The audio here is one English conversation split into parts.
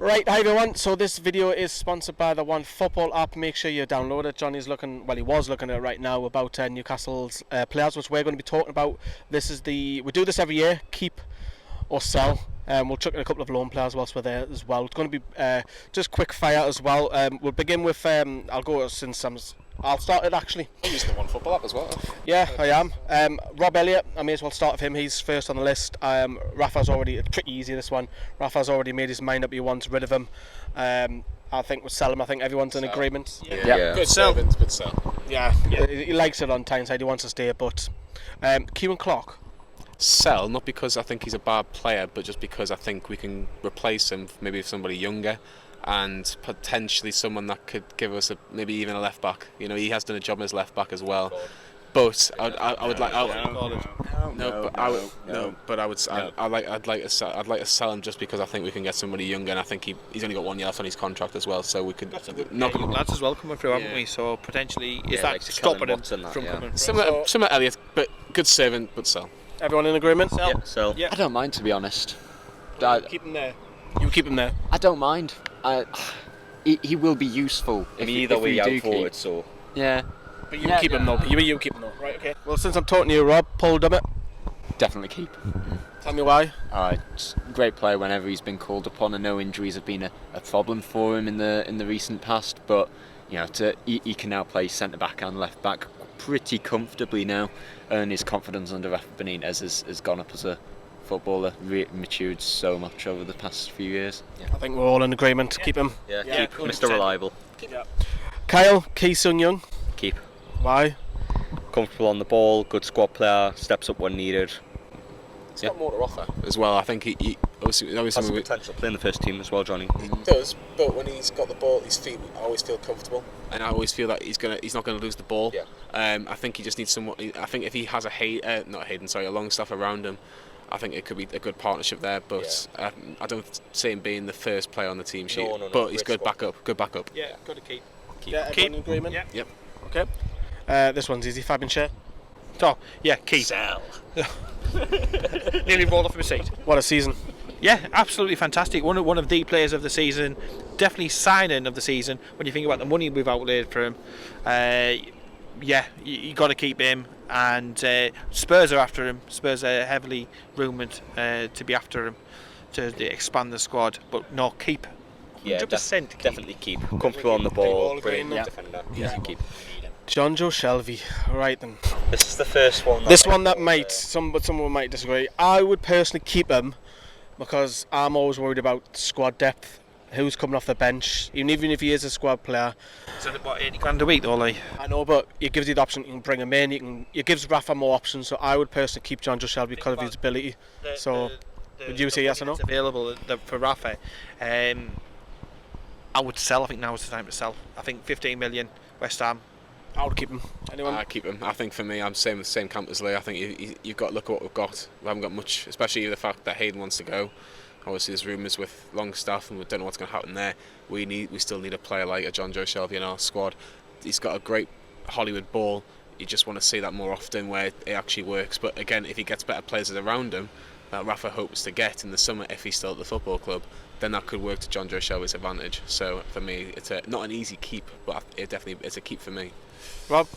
Right, hi everyone. So this video is sponsored by the One Football app. Make sure you download it. Johnny's looking, well, he was looking at it right now about Newcastle's players, which we're going to be talking about. We do this every year, keep or sell. We'll chuck in a couple of loan players whilst we're there as well. It's going to be just quick fire as well. We'll begin with, I'll start it actually. I'm using the One Football app as well. Yeah, I am. Rob Elliot, I may as well start with him. He's first on the list. It's pretty easy, this one. Rafa's already made his mind up. He wants rid of him. I think we'll sell him. I think everyone's in agreement. Yeah. Good servant, good sell. Yeah. He likes it on Tyneside. He wants to stay, but Kieran Clark. Sell, not because I think he's a bad player, but just because I think we can replace him maybe with somebody younger and potentially someone that could give us maybe even a left back. You know, he has done a job as left back as well. But I'd like to sell him just because I think we can get somebody younger, and I think he's only got 1 year left on his contract as well, so we could knock him. Lads as well coming through, haven't we? So potentially, is that stopping him from coming through? Similar Elliot, but good servant, but sell. Everyone in agreement? Sell. Yeah, sell. Yeah. I don't mind, to be honest. Keep him there. You keep him there. I don't mind. He will be useful if we do keep. So Yeah. But you keep him though. You keep him though. Right, okay. Well, since I'm talking to you, Rob, Paul Dummelt. Definitely keep. Tell me why. Great player whenever he's been called upon. I know injuries have been a problem for him in the recent past, but you know, he can now play centre back and left back pretty comfortably now, and his confidence under Rafa Benitez has gone up as a footballer. Matured so much over the past few years. I think we're all in agreement. Keep him. yeah, keep 100%. Mr. Reliable. Kyle, Sung-Yueng. Keep. Why? Comfortable on the ball, good squad player, steps up when needed. He's got more to offer as well. I think he obviously Has the potential to play in the first team as well, Johnny. He does, but when he's got the ball at his feet, I always feel comfortable, and I always feel that he's not going to lose the ball. Yeah. I think he just needs someone. I think if he has a Longstaff around him, I think it could be a good partnership there. But I don't see him being the first player on the team sheet. No, but he's good squad. backup. Yeah, got to keep. Yeah, everyone in agreement? Yeah. Yep. Okay. This one's easy. Fabian Schar. So, yeah, keep. Sell. Nearly rolled off my seat. What a season. Yeah, absolutely fantastic. One of the players of the season. Definitely signing of the season when you think about the money we've outlaid for him. You got to keep him, and Spurs are after him. Spurs are heavily rumoured to be after him to expand the squad, but no, keep. 100% keep. Definitely keep. Comfortable on the ball, brilliant defender. Easy keep. John Joe Shelby. Right then. This is the first one. Someone might disagree. I would personally keep him because I'm always worried about squad depth. Who's coming off the bench? Even if he is a squad player. So what, 80 grand a week though, like? I know, but it gives you the option. You can bring him in. It gives Rafa more options. So I would personally keep John Joe Shelby because of his ability. Would you say yes or no? It's available for Rafa. I would sell. I think now is the time to sell. I think 15 million West Ham. I would keep him. Anyone? I keep him. I think for me, I'm same camp as Lee. I think you've got to look at what we've got. We haven't got much, especially the fact that Hayden wants to go. Obviously, there's rumours with Longstaff, and we don't know what's going to happen there. We still need a player like a John Joe Shelby in our squad. He's got a great Hollywood ball. You just want to see that more often where it actually works. But again, if he gets better players around him, that Rafa hopes to get in the summer if he's still at the football club, then that could work to John Joe Shelby's advantage. So for me, it's not an easy keep, but it's a keep for me. Rob?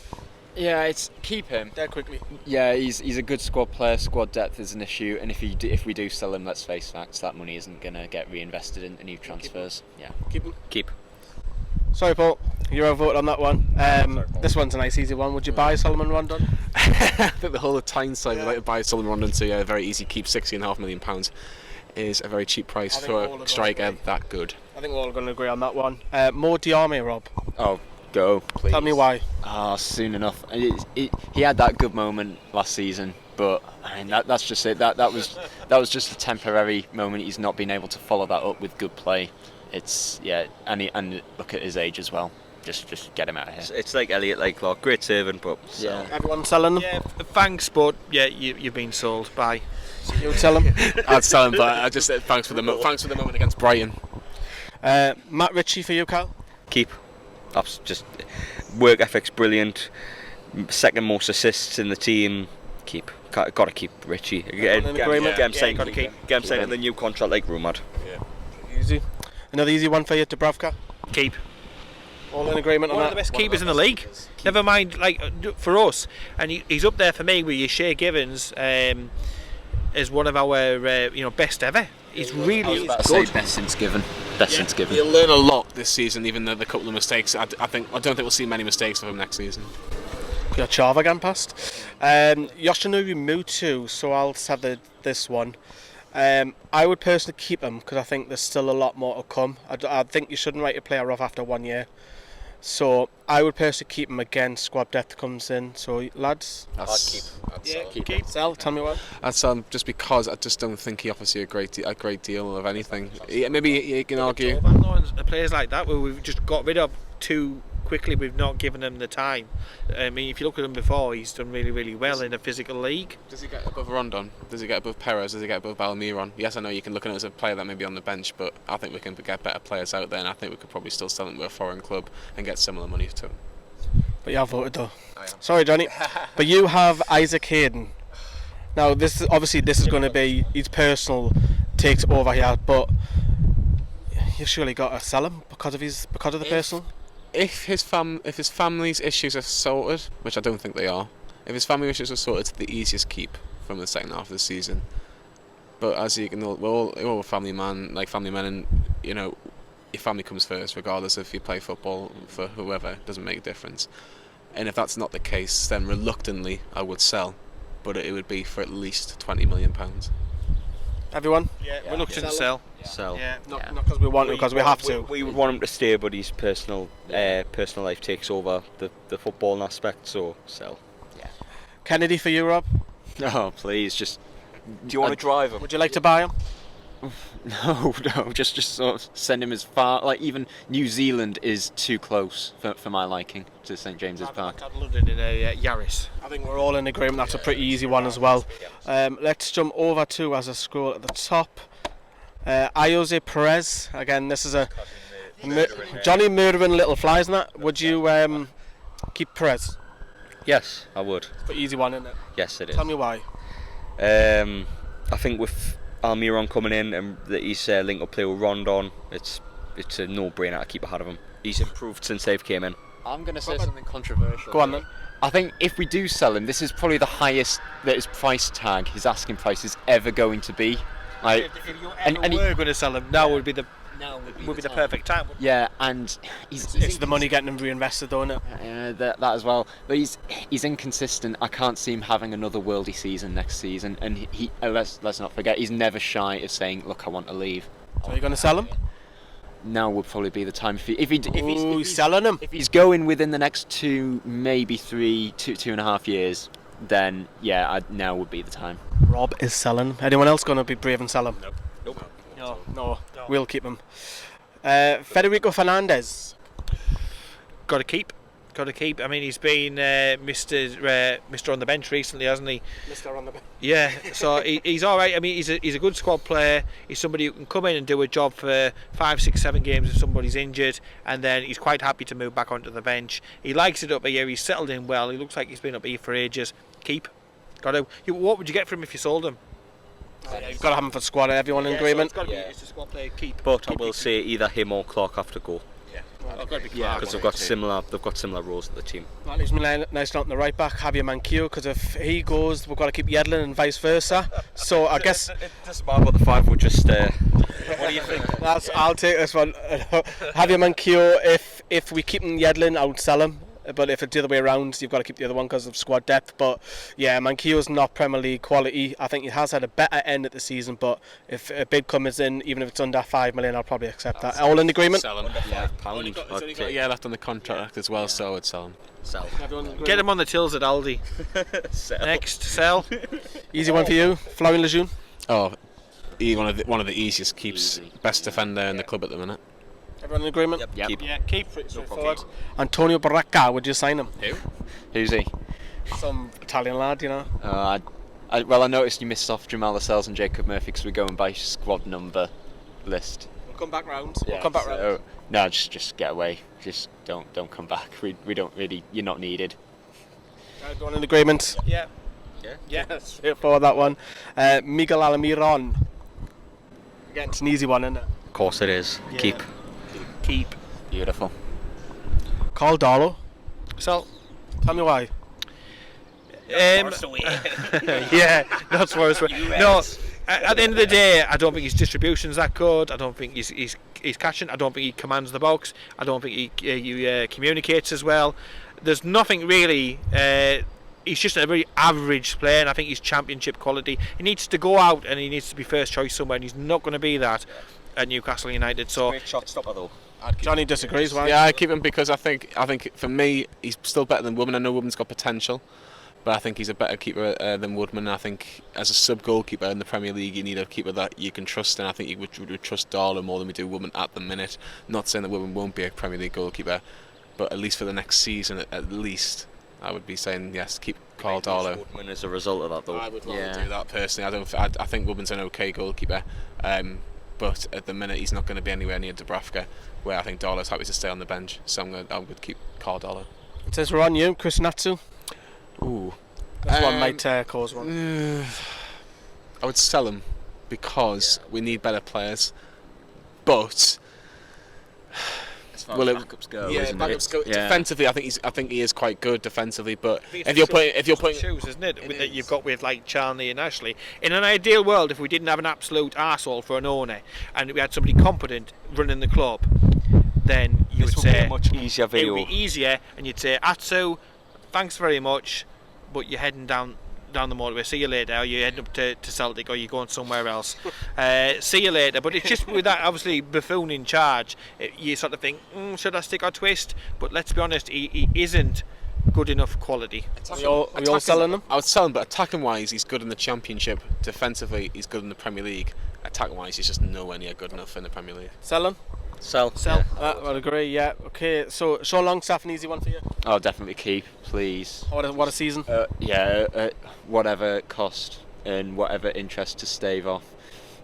Yeah, it's keep him. Dead quickly. Yeah, he's a good squad player. Squad depth is an issue, and if we do sell him, let's face facts, that money isn't going to get reinvested into new transfers. Yeah. Keep him. Keep. Sorry, Paul. You're outvoted on that one. This one's a nice, easy one. Would you buy Solomon Rondon? I think the whole of Tyneside would like to buy Solomon Rondon to a very easy keep. £60.5 million is a very cheap price for a striker that good. I think we're all going to agree on that one. Mo Diarmi, Rob. Oh, go, please. Tell me why. Soon enough. He had that good moment last season, but I mean that's just it. That was just a temporary moment. He's not been able to follow that up with good play. And look at his age as well. Just get him out of here. It's like Elliot, like Clark, great servant, but Yeah. Everyone selling them? Yeah, thanks, but yeah, you've been sold. Bye. You would sell them? I'd sell him, but I just said thanks for the moment against Brighton. Matt Ritchie for you, Cal? keep. That's just work ethic's brilliant. Second most assists in the team. Keep. Got to keep Ritchie. Get him signed to the new contract like Rumad. Easy. Another easy one for you, Dubravka. Keep. All in agreement on One that? of the best keepers in the league. Never mind, like for us, and he's up there for me with your Shea Givens as one of our best ever. He's really good. Best since given. Best since given. He'll learn a lot this season, even though the couple of mistakes. I don't think we'll see many mistakes from him next season. Got Chava again past. Yoshinori Mutu, so I'll just have this one. I would personally keep him because I think there's still a lot more to come. I think you shouldn't write a player off after 1 year. So I would personally keep him again. Squad depth comes in. So lads, I'd keep. Sell. Tell me what. I'd sell him just because I just don't think he offers you a great deal of anything. Maybe you can argue. Players like that where we've just got rid of too quickly. We've not given him the time. I mean, if you look at him before, he's done really, really well in a physical league. Does he get above Rondon? Does he get above Perez? Does he get above Almiron? Yes, I know you can look at him as a player that may be on the bench, but I think we can get better players out there, and I think we could probably still sell him to a foreign club and get similar money to him. But you have voted though. I am. Sorry, Johnny. But you have Isaac Hayden. Now, this is going to be his personal takes over here, but you surely got to sell him because of the personal. If his family's issues are sorted, which I don't think they are, if his family issues are sorted, it's the easiest keep from the second half of the season. But as you can, we're all family men, and your family comes first, regardless if you play football for whoever. It doesn't make a difference. And if that's not the case, then reluctantly I would sell, but it would be for at least £20 million. Everyone? Yeah, we're looking to sell. Sell. Yeah, not because we want to, because we have to. We would want him to stay, but his personal life takes over the footballing aspect, so sell. Yeah. Kennedy for you, Rob? Oh, please, just... Do you want to drive him? Would you like to buy him? No, just sort of send him as far... Like, even New Zealand is too close for my liking to St James's Park. I'd London in a Yaris. I think we're all in agreement that's a pretty easy one as well. Let's jump over to, as I scroll at the top, Jose Perez. Again, this is a Johnny murdering little flies in that. Would you keep Perez? Yes, I would. Pretty easy one, isn't it? Yes, it is. Tell me why. I think with Almiron coming in and that he's linked up play with Rondon, it's a no-brainer to keep ahead of him. He's improved since they've came in. I'm going to say something controversial. Go on then. I think if we do sell him, this is probably the highest that his price tag, his asking price, is ever going to be. Like, If you and he- were going to sell him, now would be the perfect time. yeah, and It's the money getting him reinvested, though, isn't it? that as well. But he's inconsistent. I can't see him having another worldy season next season. And he let's not forget, he's never shy of saying, "Look, I want to leave." So you're going to sell him? Now would probably be the time if he's selling him. If he's going within the next 2, maybe 3, 2.5 years, then yeah, now would be the time. Rob is selling him. Anyone else going to be brave and sell him? Nope. No. We'll keep him. Federico Fernandez. Got to keep. I mean, he's been Mr. on the bench recently, hasn't he? Mr. on the bench. Yeah, so he's all right. I mean, he's a good squad player. He's somebody who can come in and do a job for 5, 6, 7 games if somebody's injured, and then he's quite happy to move back onto the bench. He likes it up here. He's settled in well. He looks like he's been up here for ages. Keep. What would you get for him if you sold him? You've got to have him for squad. Everyone in agreement? So it's a squad player. Keep. But I will say either him or Clark have to go because they've got similar roles at the team. That leaves me nice on the right back, Javier Manquillo, because if he goes, we've got to keep Yedlin and vice versa. So I guess It doesn't matter what the 5 would just... what do you think? I'll take this one. Javier Manquillo, if we keep Yedlin, I would sell him. But if it's the other way around, you've got to keep the other one because of squad depth. But yeah, Manquillo's not Premier League quality. I think he has had a better end at the season, but if a bid comes in, even if it's under 5 million, I'll probably accept that. All in agreement? Sell him. £5. He's only got a year left on the contract as well, so I would sell him. Sell. Get him on the tills at Aldi. Next, sell. Easy one for you, Florian Lejeune. Oh, one of the easiest keeps. Easy. Best defender in the club at the minute. Everyone in agreement? Yep. Keep. Yeah, keep. Straightforward. Antonio Baracca, would you sign him? Who's he? Some Italian lad, you know. I noticed you missed off Jamal Lascelles and Jacob Murphy because we're going by squad number list. We'll come back round. No, just get away. Just don't come back. We don't really. You're not needed. Everyone in agreement? Yeah. Straightforward, that one. Miguel Almiron. Again, it's an easy one, isn't it? Of course it is. Yeah. Keep. Beautiful. Carl Darlow. So, Tell me why. yeah, that's worse. No, at the end of the day, I don't think his distribution's that good. I don't think he's catching. I don't think he commands the box. I don't think he communicates as well. There's nothing really. He's just a very average player, and I think he's championship quality. He needs to go out and he needs to be first choice somewhere, and he's not going to be that at Newcastle United. So Great shot stopper though. Johnny disagrees. Why? Yeah, I keep him because I think for me he's still better than Woodman. I know Woodman's got potential, but I think he's a better keeper than Woodman. I think as a sub goalkeeper in the Premier League, you need a keeper that you can trust, and I think you would trust Darlow more than we do Woodman at the minute. Not saying that Woodman won't be a Premier League goalkeeper, but at least for the next season, at least I would be saying yes, keep Carl Darlow. Woodman as a result of that though. I would rather do that personally. I think Woodman's an okay goalkeeper, but at the minute he's not going to be anywhere near Dubravka, where I think Darlow's happy to stay on the bench. So I would keep Carl Darlow. It says we're on you, Chris Natsu. Ooh. This one might cause one. I would sell him because we need better players. But As far as backups go, isn't backups it? go. Yeah. Defensively, I think he is quite good defensively. But if you're putting shoes, isn't it? That you've got with like Charnley and Ashley. In an ideal world, if we didn't have an absolute arsehole for an owner and we had somebody competent running the club, then you would say a much easier it video. would be easier, and you'd say, Atsu, thanks very much, but you're heading down the motorway. See you later. Or you're heading up to Celtic, or you're going somewhere else. See you later. But it's just with that obviously buffoon in charge, you sort of think, should I stick or twist? But let's be honest, he isn't good enough quality. Are we all selling him? I would sell him, but attacking wise, he's good in the Championship. Defensively, he's good in the Premier League. Attacking wise, he's just nowhere near good enough in the Premier League. Sell him? Sell. Sell. I'd agree, yeah. Okay, so Sean Longstaff, an easy one for you? I'll definitely keep, please. What a season. Whatever it cost and whatever interest to stave off.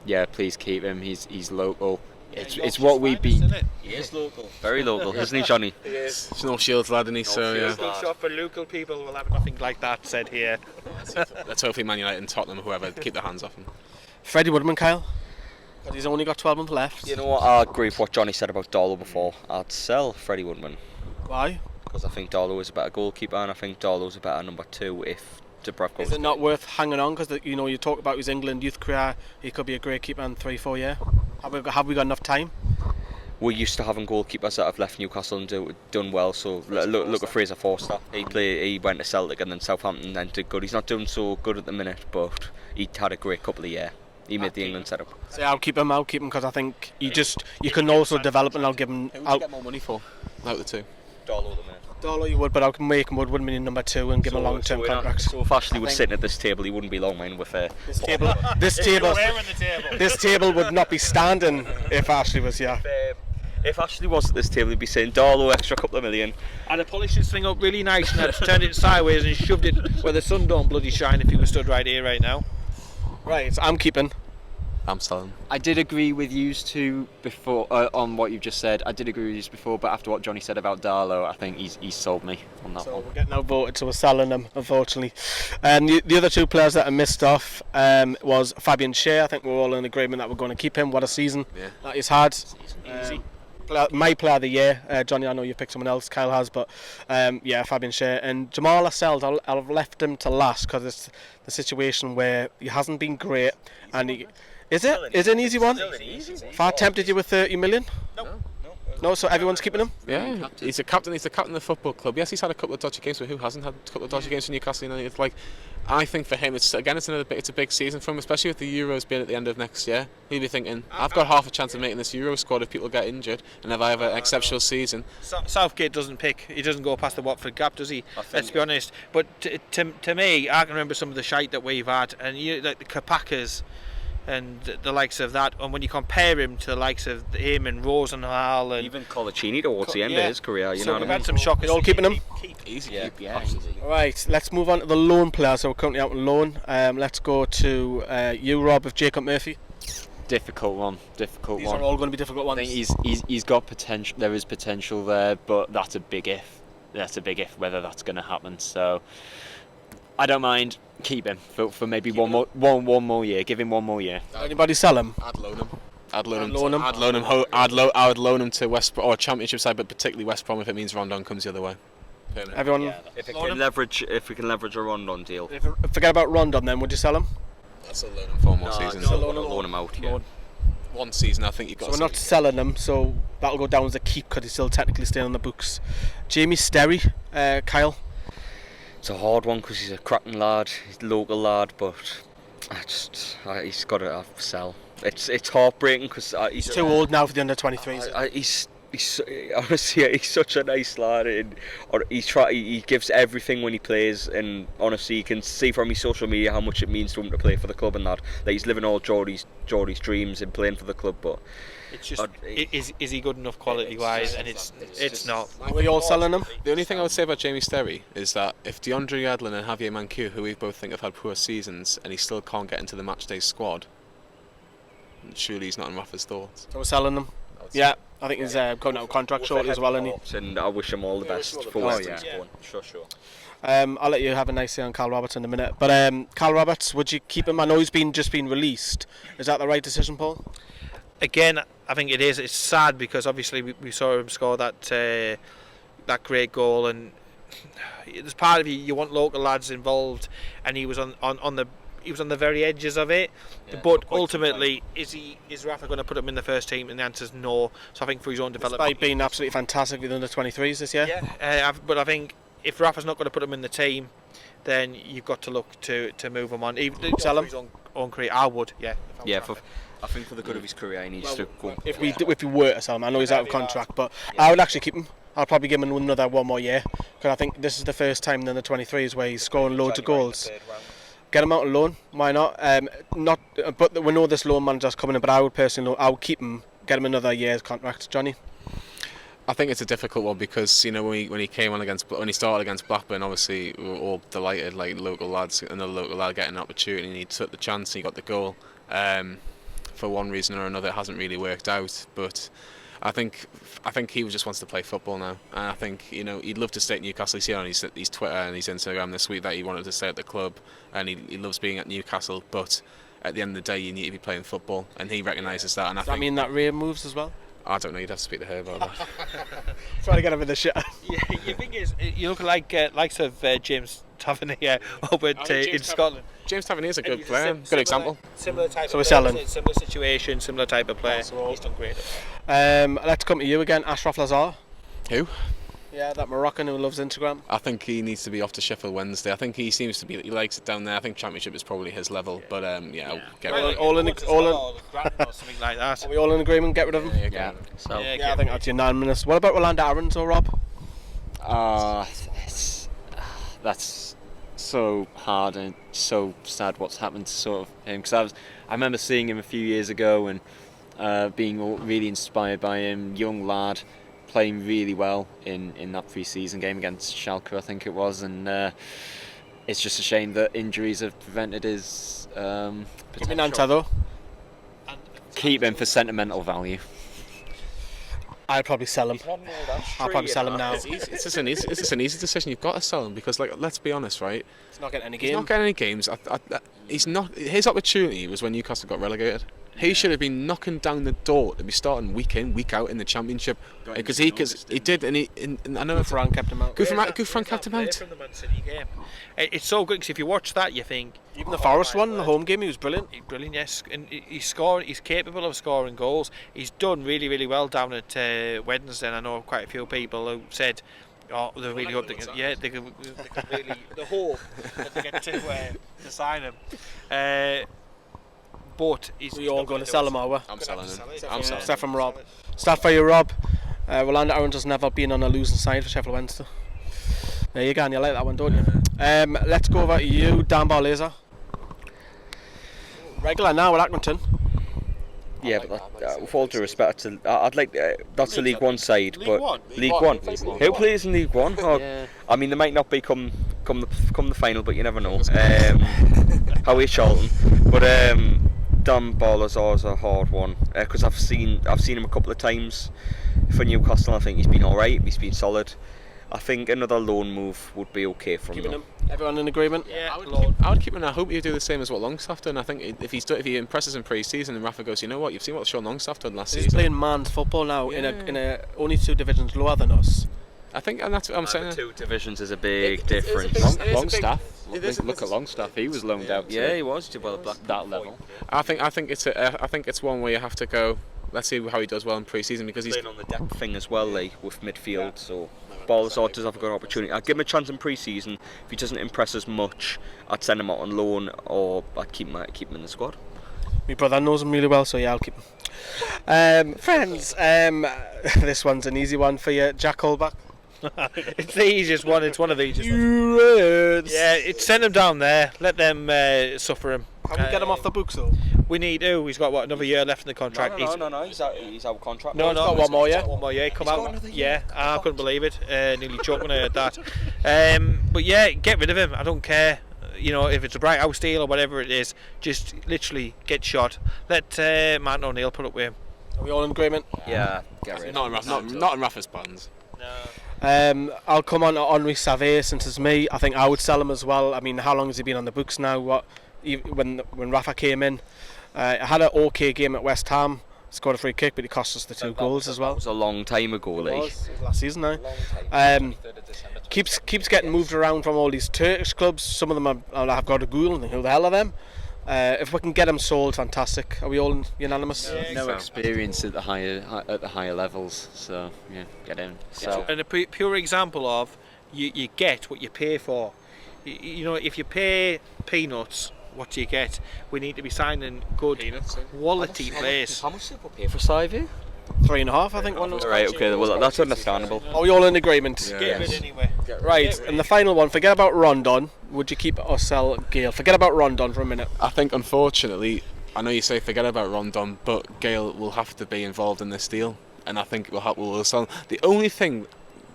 Yeah, please keep him. He's local. It's what we've been. He is local. Very local, isn't he, Johnny? He is. He's North Shields lad, isn't he? So yeah. Local shop for local people will have nothing like that said here. Let's hopefully Man United and Tottenham, whoever, keep their hands off him. Freddie Woodman, Kyle. But he's only got 12 months left. You know what? I agree with what Johnny said about Darlow before. I'd sell Freddie Woodman Why? because I think Darlow is a better goalkeeper and I think Darlow's a better number 2 if Dubravka Is it not worth hanging on? Because you talk about his England youth career. He could be a great keeper in 3-4 years. Have we got enough time? We're used to having goalkeepers that have left Newcastle and done well. So look at Fraser Forster. He went to Celtic and then Southampton and did good. He's not doing so good at the minute, but he had a great couple of years. He made the England setup. So I'll keep him because I think you can also develop, and I'll give him. Who would you get more money for out of the two? Darlow at the minute. Darlow you would, but I can make him Woodman in number 2 and give him a long-term contract. So if Ashley was sitting at this table, he wouldn't be long, man. With This table would not be standing if Ashley was here. If Ashley was at this table, he'd be saying Darlow extra couple of million. I'd have polished this thing up really nice and I'd turned it sideways and shoved it where the sun don't bloody shine if he was stood right here right now. Right, I'm keeping. I'm selling. I did agree with you two before on what you've just said. I did agree with you before, but after what Johnny said about Darlow, I think he's sold me on that So one. we're getting outvoted, so we're selling them, unfortunately. The other two players that I missed off was Fabian Schar. I think we're all in agreement that we're going to keep him. What a season that he's had. Easy. My player of the year, Johnny, I know you picked someone else, Kyle has, but Fabian Schar. And Jamal Lascelles, I've left him to last because it's the situation where he hasn't been great. And is it an easy one? Far tempted you with 30 million? No, so everyone's keeping him? Yeah, he's a captain. He's the captain of the football club. Yes, he's had a couple of dodgy games, but who hasn't had a couple of dodgy games for Newcastle United? Like, I think for him, it's a big season for him, especially with the Euros being at the end of next year. He'll be thinking, I've got half a chance of making this Euro squad if people get injured, and if I have an exceptional season. Southgate doesn't pick. He doesn't go past the Watford gap, does he? Let's be honest. But to me, I can remember some of the shite that we've had, and like the Kapakas and the likes of that, and when you compare him to the likes of him and Rosenhall and Even Colaccini towards the end of his career, you so know we've what I had mean? some shockers. You all keeping him? Easy. Yeah, Right, let's move on to the loan players. So we're currently out on loan. Let's go to you, Rob, with Jacob Murphy. difficult one. These are all going to be difficult I ones. think he's got potential. There is potential there, but that's a big if. That's a big if whether that's going to happen. So I don't mind. Keep him for maybe one more year. Give him one more year. Anybody sell him? I'd loan him. I'd loan Loan him. I would loan him to West Brom or Championship side, but particularly West Brom if it means Rondon comes the other way. Everyone, If we can leverage a Rondon deal. forget about Rondon then, would you sell him? I'd still loan him 4 more seasons. Loan him out. Yeah. Loan. 1 season, I think you've got. So we're not selling him, so that'll go down as a keep because he's still technically staying on the books. Jamie Sterry, Kyle. It's a hard one because he's a cracking lad, he's a local lad, but he's got to sell. It's heartbreaking because He's too old now for the under 23s. He's honestly he's such a nice lad, and he gives everything when he plays, and honestly you can see from his social media how much it means to him to play for the club, and that he's living all Geordie's dreams in playing for the club. But It's just, is he good enough quality wise? And it's not. Are we all selling him? The only thing I would say about Jamie Sterry is that if DeAndre Yedlin and Javier Manquillo, who we both think have had poor seasons, and he still can't get into the matchday squad, surely he's not in Rafa's thoughts. So we're selling him. Yeah, I think he's coming out of contract shortly as well, isn't he? and I wish him all the best for where he's going. Sure. I'll let you have a nice say on Carl Roberts in a minute. But Carl Roberts, would you keep him? I know he's just been released. Is that the right decision, Paul? Again, I think it is. It's sad because obviously we saw him score that great goal, and there's part of you want local lads involved, and he was on the very edges of it. Yeah, but ultimately, is Rafa going to put him in the first team? And the answer is no. So I think for his own development, despite being absolutely fantastic with under 23s this year. Yeah, but I think if Rafa's not going to put him in the team, then you've got to look to move him on. Even sell him. For his own career, I would. Yeah. I think for the good of his career, he needs to go. If we were to sell him, I know he's out of contract, but I would actually keep him. I'll probably give him another 1 more year because I think this is the first time in the 23s where he's scoring loads of goals. Get him out on loan, why not? But we know this loan manager's coming in. But I would personally, I would keep him, get him another year's contract. Johnny. I think it's a difficult one because when he came on when he started against Blackburn, obviously we were all delighted, like local lads, another local lad getting an opportunity, and he took the chance and he got the goal. For one reason or another, it hasn't really worked out. But I think he just wants to play football now, and I think he'd love to stay at Newcastle. He's on his Twitter and his Instagram this week that he wanted to stay at the club, and he loves being at Newcastle. But at the end of the day, you need to be playing football, and he recognises that. And Does that mean that Ray moves as well? I don't know. You'd have to speak to her about that. Trying to get him in the shit. Yeah, your thing is, you look like likes of James Tavernier over in Scotland. James Tavernier is a good player, good example. Similar type. So we're selling. Similar situation, similar type of player. He's done great. Let's come to you again, Ashraf Lazar. Who? Yeah, that Moroccan who loves Instagram. I think he needs to be off to Sheffield Wednesday. I think he seems to be. He likes it down there. I think Championship is probably his level. But I'll get rid of him. All or something like that. Are we all in agreement? Get rid of him. Yeah. I think that's unanimous. What about Rolando Aarons or Rob? That's so hard and so sad what's happened to sort of him, because I remember seeing him a few years ago and being really inspired by him. Young lad, playing really well in that pre-season game against Schalke, I think it was, and it's just a shame that injuries have prevented his potential. Keep him for sentimental value. I'd probably sell him. I'll probably sell him now. It's just an easy decision. You've got to sell him because, let's be honest, right? He's not getting any He's games. not getting any games. He's not. His opportunity was when Newcastle got relegated. He should have been knocking down the door to be starting week in, week out in the Championship, because he did, and I know Frank kept him out. Frank kept him out. From the Man City game. It's so good because if you watch that, you think even the Forest one, the home game, he was brilliant. Brilliant, yes, and he's capable of scoring goals. He's done really, really well down at Wednesday. And I know quite a few people who said, "Oh, they really hope they could really the hope that they get to sign him." But we all going to sell him, are we? I'm selling him. Except from Rob. Start for you, Rob. Rolando Aarons has never been on a losing side for Sheffield Wednesday. There you go, and you like that one, don't you? Let's go over to you, Dan Barlaser. Regular now at Accrington. Yeah, but with all due respect, I'd like that's a League One side, but League One. Who plays in League One? I mean, they might not be come the final, but you never know. How is Charlton? But Dan Barlaser is a hard one because I've seen him a couple of times for Newcastle. I think he's been all right. He's been solid. I think another loan move would be okay from Keeping them. him. Everyone in agreement? Yeah, I would keep him. I hope you do the same as what Longstaff done. I think if he impresses in pre-season and Rafa goes, you know what, you've seen what Sean Longstaff done last He's season. playing man's football now in Yeah. a only 2 divisions lower than us. I think, and that's what I'm saying. 2 divisions is a big It is a difference. big- it is a Longstaff. big- it is a- Look at Longstaff. He was loaned out. Yeah, he was. He did well at Black. that level. I think it's one where you have to go. Let's see how he does well in pre-season because he's Playing on the depth thing as well, like with midfield. So Balazar does have a good opportunity. I'd give him a chance in pre-season. If he doesn't impress us much, I'd send him out on loan, or I'd keep him in the squad. My brother knows him really well, so yeah, I'll keep him. Friends, this one's an easy one for you. Jack Holbach. It's the easiest one. It's one of the easiest ones. Reds. Yeah, send him down there. Let them suffer him. Can we get him off the books though? We need to. He's got another year left in the contract. No. He's out of contract. No, He's got one more, yeah? One more year. Come He's got out. another year. Yeah, I couldn't believe it. Nearly choked when I heard that. But yeah, get rid of him. I don't care. You know, if it's a Bright House deal or whatever it is, just literally get shot. Let Martin O'Neill put up with him. Are we all in agreement? Yeah, get rid. not in Rafa's plans. I'll come on to Henri Save since it's me. I think I would sell him as well. I mean, how long has he been on the books now? When Rafa came in, I had an okay game at West Ham. Scored a free kick, but he cost us the 2 goals as well. That was a long time ago, like. It was last season now. Keeps getting moved around from all these Turkish clubs. Some of them I've got to Google and who the hell are them. If we can get him sold, fantastic. Are we all unanimous? No experience at the higher levels, so yeah, get in. So And a pure example of you get what you pay for. You know, if you pay peanuts, what do you get? We need to be signing good quality players. How much did we pay for Sivey? 3.5, I think. One was. Right, okay, well that's understandable. Are we all in agreement? Yeah. Get rid anyway. Right, and the final one. Forget about Rondon. Would you keep or sell Gale? Forget about Rondon for a minute. I think, unfortunately, I know you say forget about Rondon, but Gale will have to be involved in this deal, and I think we'll sell. The only thing,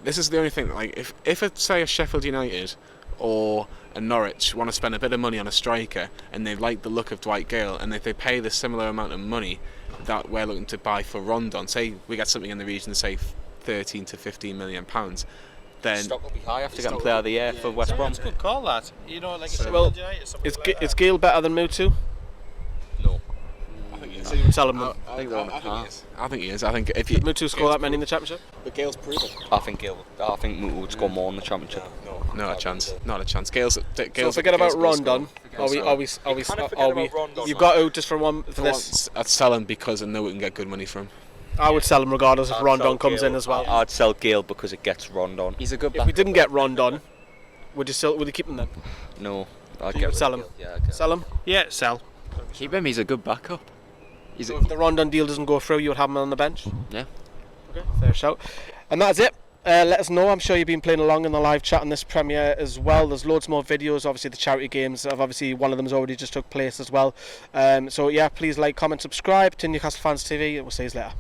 like if it's say a Sheffield United or a Norwich want to spend a bit of money on a striker, and they like the look of Dwight Gale, and if they pay the similar amount of money that we're looking to buy for Rondon, say we get something in the region, say 13 to 15 million pounds, then Stock will be high after getting player of the year for West Brom. That's a good call, that. You know, like a Well, Sheffield United, somebody Is like that. is Gale better than Mutu? No. So you would sell him. I think he is. I think if you Did Mutu score that many in the championship? but Gale's proven. I think Mutu would score more in the championship. Not a chance. Not a chance. Gale's So forget about Rondon. Are we? You've got to just for one for this. I'd sell him because I know we can get good money from him. I would sell him regardless if Rondon comes in as well. I'd sell Gale because it gets Rondon. he's a good If back. we didn't get Rondon, would you keep him then? No, I'd You get would sell him. Yeah, I'd get Sell him. Yeah, sell. Keep him. He's a good backup. He's So if the Rondon deal doesn't go through, you would have him on the bench. Yeah. Okay, fair shout. And that's it. Let us know. I'm sure you've been playing along in the live chat on this premiere as well. There's loads more videos. Obviously, the charity games. Obviously, one of them has already just took place as well. So yeah, please like, comment, subscribe to Newcastle Fans TV. We'll see you later.